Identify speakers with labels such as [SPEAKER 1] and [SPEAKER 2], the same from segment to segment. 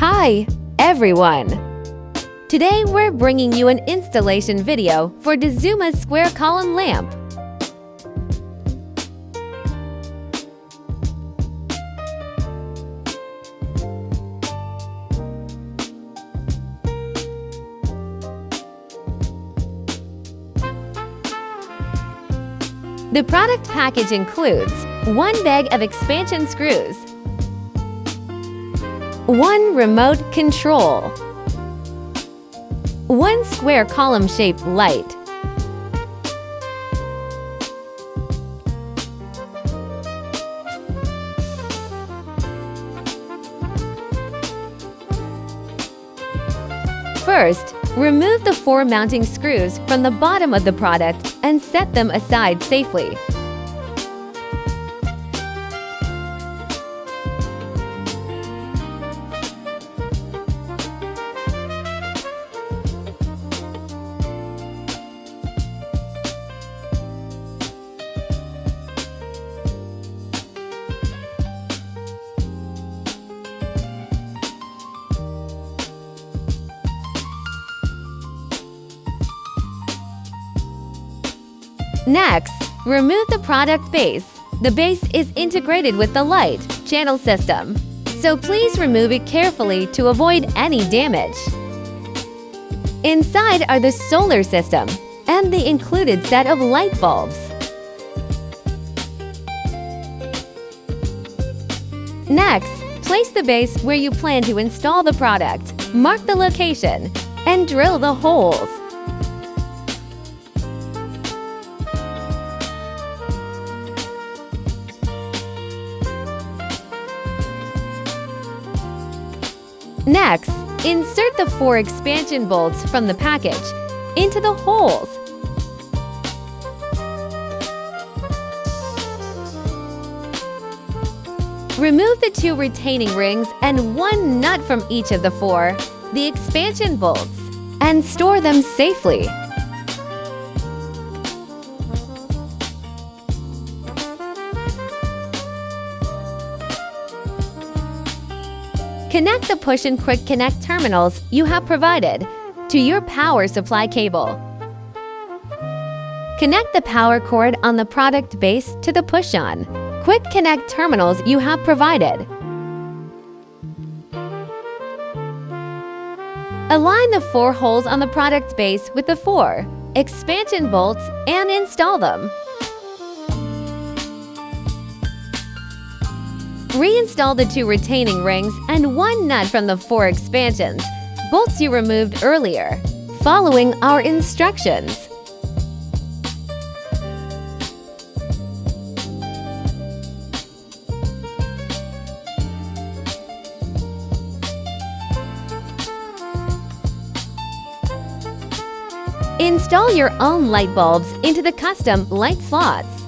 [SPEAKER 1] Hi, everyone! Today we're bringing you an installation video for Dazuma's square column lamp. The product package includes 1 bag of expansion screws, 1 remote control, 1 square column-shaped light, First, remove the 4 mounting screws from the bottom of the product and set them aside safely. Next, remove the product base. The base is integrated with the light channel system, so please remove it carefully to avoid any damage. Inside are the solar system and the included set of light bulbs. Next, place the base where you plan to install the product, mark the location, and drill the holes. Next, insert the 4 expansion bolts from the package into the holes. Remove the 2 retaining rings and 1 nut from each of the 4, the expansion bolts, and store them safely. Connect the push and quick connect terminals you have provided to your power supply cable. Connect the power cord on the product base to the push-on quick connect terminals you have provided. Align the 4 holes on the product base with the 4 expansion bolts and install them. Reinstall the 2 retaining rings and 1 nut from the 4 expansions, bolts you removed earlier, following our instructions. Install your own light bulbs into the custom light slots.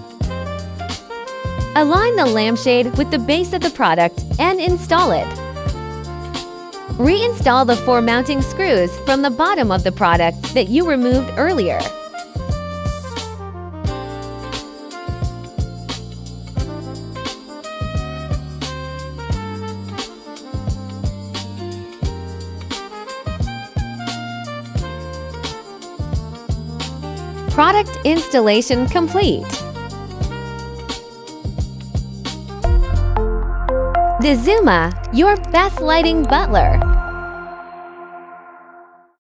[SPEAKER 1] Align the lampshade with the base of the product and install it. Reinstall the 4 mounting screws from the bottom of the product that you removed earlier. Product installation complete. Dazuma, your best lighting butler.